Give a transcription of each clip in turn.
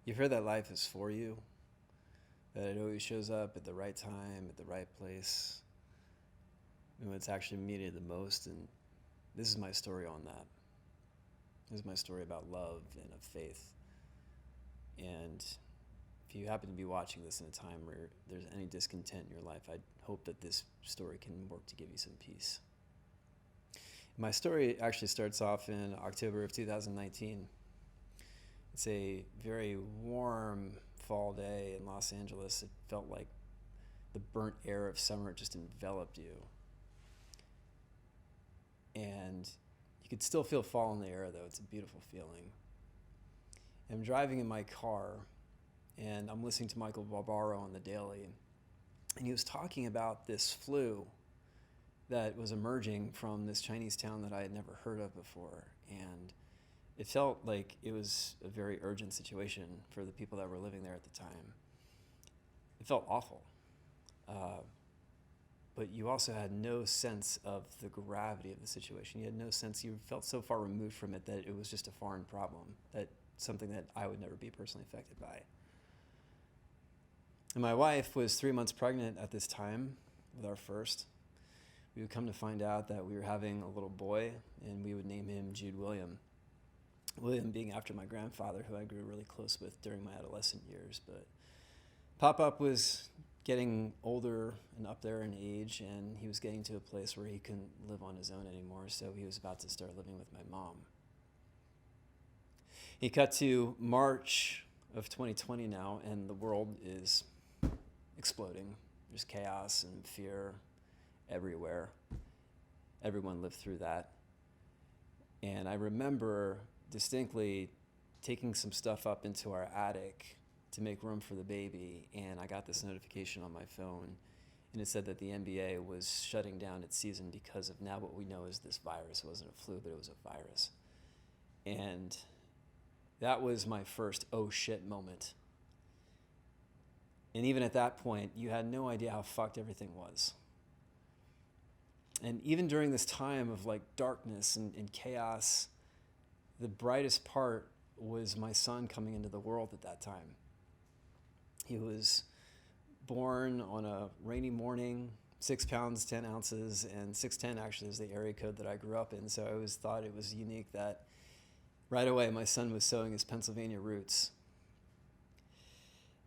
You've heard that life is for you, that it always shows up at the right time, at the right place, and when it's actually needed the most. And this is my story on that. This is my story about love and of faith. And if you happen to be watching this in a time where there's any discontent in your life, I hope that this story can work to give you some peace. My story actually starts off in October of 2019. It's a very warm fall day in Los Angeles. It felt like the burnt air of summer just enveloped you. And you could still feel fall in the air, though. It's a beautiful feeling. And I'm driving in my car, and I'm listening to Michael Barbaro on the Daily. And he was talking about this flu that was emerging from this Chinese town that I had never heard of before. And it felt like it was a very urgent situation for the people that were living there at the time. It felt awful. But you also had no sense of the gravity of the situation. You had no sense, you felt so far removed from it that it was just a foreign problem, that something that I would never be personally affected by. And my wife was 3 months pregnant at this time with our first. We would come to find out that we were having a little boy, and we would name him Jude William. William being after my grandfather, who I grew really close with during my adolescent years. But Pop-Up was getting older and up there in age, and he was getting to a place where he couldn't live on his own anymore, so he was about to start living with my mom. He cut to March of 2020 now, and the world is exploding. There's chaos and fear everywhere. Everyone lived through that. And I remember distinctly taking some stuff up into our attic to make room for the baby, and I got this notification on my phone, and it said that the NBA was shutting down its season because of now what we know is this virus. It wasn't a flu, but it was a virus. And that was my first oh shit moment. And even at that point, you had no idea how fucked everything was. And even during this time of like darkness and chaos, the brightest part was my son coming into the world at that time. He was born on a rainy morning, 6 pounds, 10 ounces, and 6'10" actually is the area code that I grew up in. So I always thought it was unique that right away my son was sowing his Pennsylvania roots.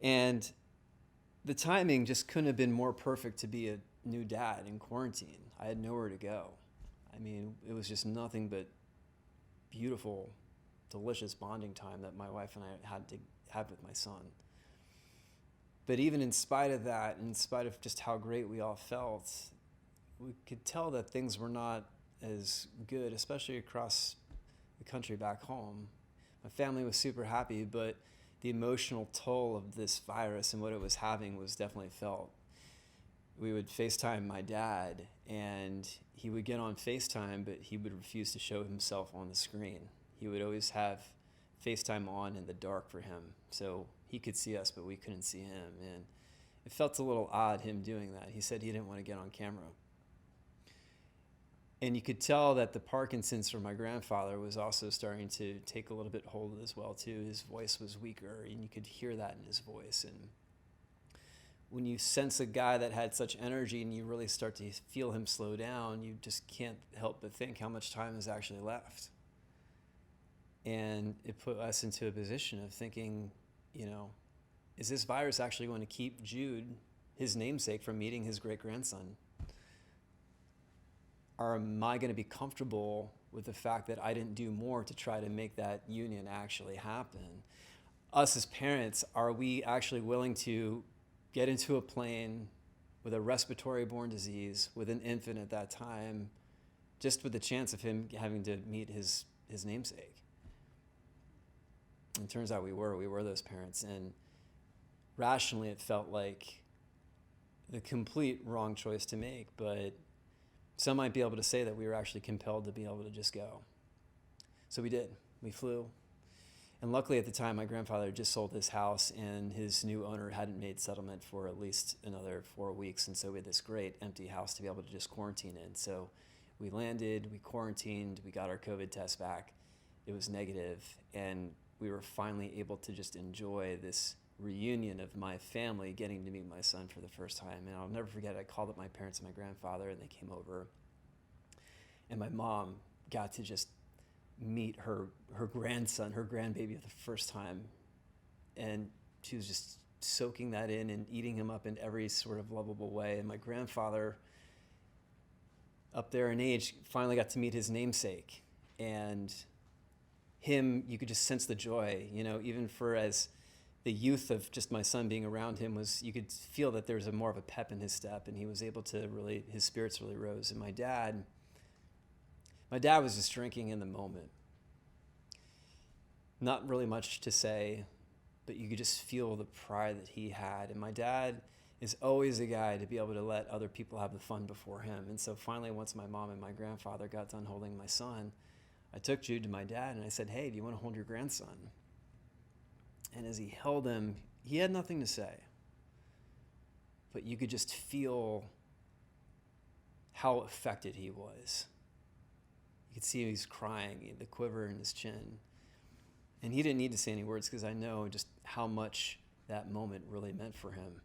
And the timing just couldn't have been more perfect to be a new dad in quarantine. I had nowhere to go. I mean, it was just nothing but beautiful, delicious bonding time that my wife and I had to have with my son. But even in spite of that, in spite of just how great we all felt, we could tell that things were not as good, especially across the country back home. My family was super happy, but the emotional toll of this virus and what it was having was definitely felt. We would FaceTime my dad, and he would get on FaceTime, but he would refuse to show himself on the screen. He would always have FaceTime on in the dark for him, so he could see us, but we couldn't see him. And it felt a little odd, him doing that. He said he didn't want to get on camera. And you could tell that the Parkinson's from my grandfather was also starting to take a little bit hold as well, too. His voice was weaker, and you could hear that in his voice. And when you sense a guy that had such energy and you really start to feel him slow down, you just can't help but think how much time is actually left. And it put us into a position of thinking, is this virus actually going to keep Jude, his namesake, from meeting his great-grandson? Or am I going to be comfortable with the fact that I didn't do more to try to make that union actually happen? Us as parents, are we actually willing to get into a plane with a respiratory-borne disease with an infant at that time, just with the chance of him having to meet his namesake? And it turns out we were those parents, and rationally it felt like the complete wrong choice to make, but some might be able to say that we were actually compelled to be able to just go. So we did. We flew. And luckily at the time, my grandfather had just sold his house, and his new owner hadn't made settlement for at least another 4 weeks. And so we had this great empty house to be able to just quarantine in. So we landed, we quarantined, we got our COVID test back. It was negative, and we were finally able to just enjoy this reunion of my family getting to meet my son for the first time. And I'll never forget, I called up my parents and my grandfather, and they came over. And my mom got to just meet her grandson, her grandbaby, for the first time. And she was just soaking that in and eating him up in every sort of lovable way. And my grandfather, up there in age, finally got to meet his namesake. And him, you could just sense the joy, even for as the youth of just my son being around him was, you could feel that there was more of a pep in his step, and he was able to really, his spirits really rose. And my dad was just drinking in the moment. Not really much to say, but you could just feel the pride that he had. And my dad is always a guy to be able to let other people have the fun before him. And so finally, once my mom and my grandfather got done holding my son, I took Jude to my dad and I said, "Hey, do you want to hold your grandson?" And as he held him, he had nothing to say. But you could just feel how affected he was. You could see he was crying, the quiver in his chin. And he didn't need to say any words because I know just how much that moment really meant for him.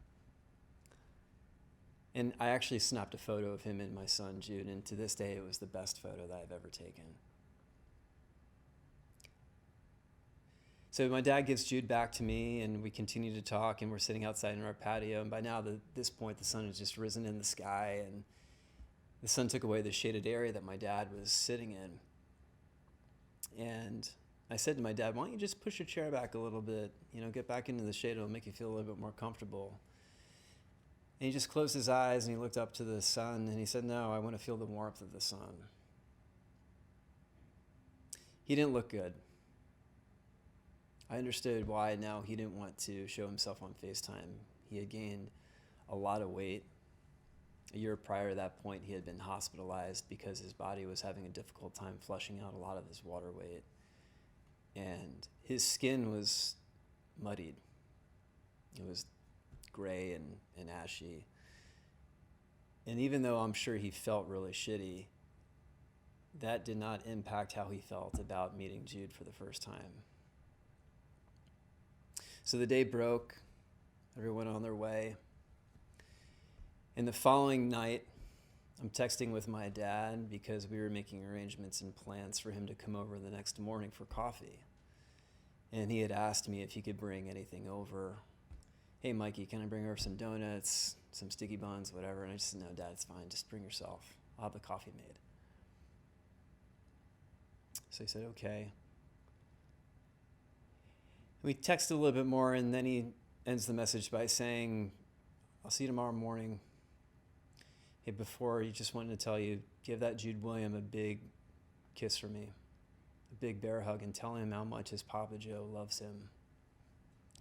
And I actually snapped a photo of him and my son, Jude, and to this day, it was the best photo that I've ever taken. So my dad gives Jude back to me, and we continue to talk, and we're sitting outside in our patio. And by now, at this point, the sun has just risen in the sky, and the sun took away the shaded area that my dad was sitting in. And I said to my dad, "Why don't you just push your chair back a little bit, get back into the shade, it'll make you feel a little bit more comfortable." And he just closed his eyes and he looked up to the sun and he said, "No, I want to feel the warmth of the sun." He didn't look good. I understood why now he didn't want to show himself on FaceTime. He had gained a lot of weight. A year prior to that point, he had been hospitalized because his body was having a difficult time flushing out a lot of his water weight. And his skin was muddied. It was gray and ashy. And even though I'm sure he felt really shitty, that did not impact how he felt about meeting Jude for the first time. So the day broke, everyone on their way. And the following night, I'm texting with my dad because we were making arrangements and plans for him to come over the next morning for coffee. And he had asked me if he could bring anything over. "Hey, Mikey, can I bring over some donuts, some sticky buns, whatever?" And I just said, "No, Dad, it's fine. Just bring yourself. I'll have the coffee made." So he said, "Okay." We texted a little bit more, and then he ends the message by saying, "I'll see you tomorrow morning. Hey, before, he just wanted to tell you, give that Jude William a big kiss for me, a big bear hug, and tell him how much his Papa Joe loves him.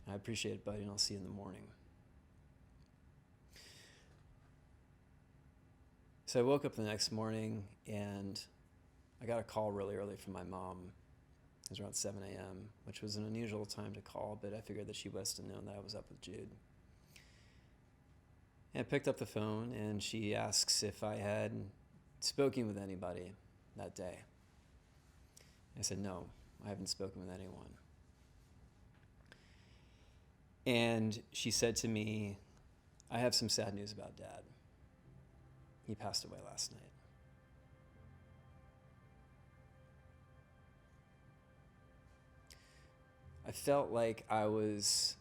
I appreciate it, buddy, and I'll see you in the morning." So I woke up the next morning, and I got a call really early from my mom. It was around 7 a.m., which was an unusual time to call, but I figured that she must have known that I was up with Jude. And I picked up the phone, and she asks if I had spoken with anybody that day. I said, "No, I haven't spoken with anyone." And she said to me, "I have some sad news about Dad. He passed away last night." I felt like I was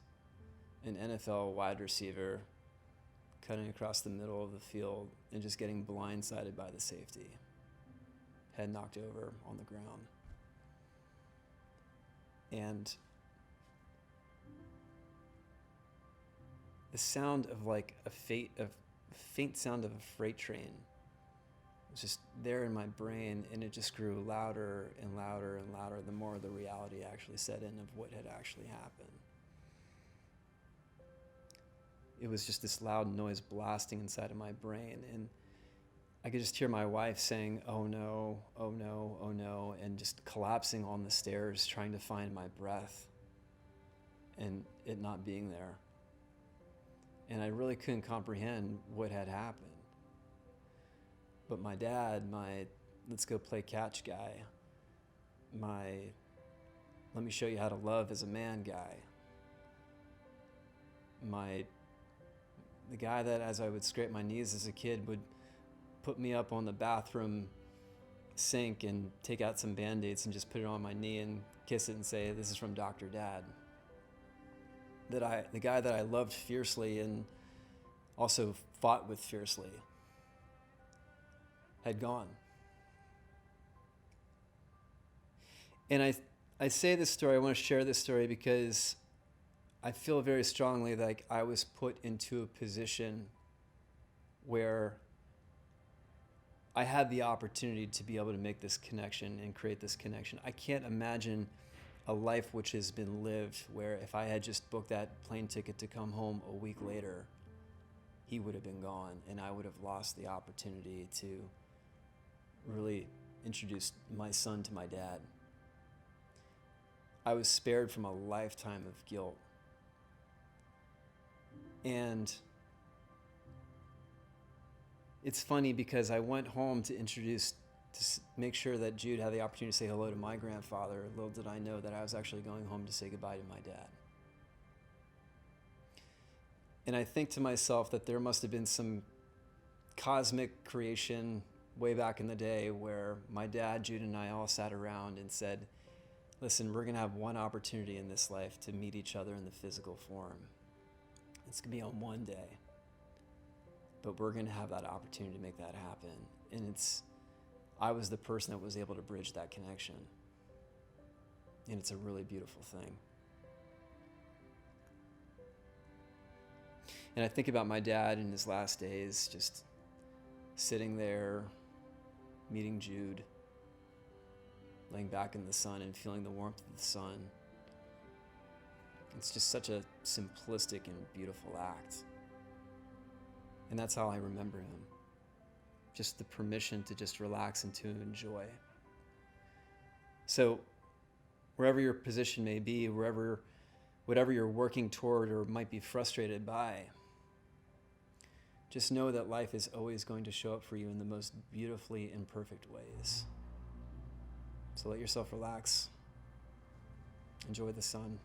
an NFL wide receiver cutting across the middle of the field and just getting blindsided by the safety, head knocked over on the ground. And the sound of like a faint sound of a freight train was just there in my brain, and it just grew louder and louder and louder the more the reality actually set in of what had actually happened. It was just this loud noise blasting inside of my brain, and I could just hear my wife saying, "Oh no, oh no, oh no," and just collapsing on the stairs trying to find my breath and it not being there. And I really couldn't comprehend what had happened. But my dad, my let's go play catch guy, my let me show you how to love as a man guy. The guy that, as I would scrape my knees as a kid, would put me up on the bathroom sink and take out some Band-Aids and just put it on my knee and kiss it and say, "This is from Dr. Dad." The guy that I loved fiercely and also fought with fiercely had gone. And I say this story, I want to share this story because I feel very strongly like I was put into a position where I had the opportunity to be able to make this connection and create this connection. I can't imagine a life which has been lived where if I had just booked that plane ticket to come home a week later, he would have been gone and I would have lost the opportunity to really introduce my son to my dad. I was spared from a lifetime of guilt. And it's funny because I went home to make sure that Jude had the opportunity to say hello to my grandfather. Little did I know that I was actually going home to say goodbye to my dad. And I think to myself that there must have been some cosmic creation way back in the day where my dad, Jude, and I all sat around and said, listen, we're going to have one opportunity in this life to meet each other in the physical form. It's going to be on one day. But we're going to have that opportunity to make that happen. And I was the person that was able to bridge that connection. And it's a really beautiful thing. And I think about my dad in his last days, just sitting there, meeting Jude, laying back in the sun and feeling the warmth of the sun. It's just such a simplistic and beautiful act. And that's how I remember him. Just the permission to just relax and to enjoy. So wherever your position may be, whatever you're working toward or might be frustrated by, just know that life is always going to show up for you in the most beautifully imperfect ways. So let yourself relax. Enjoy the sun.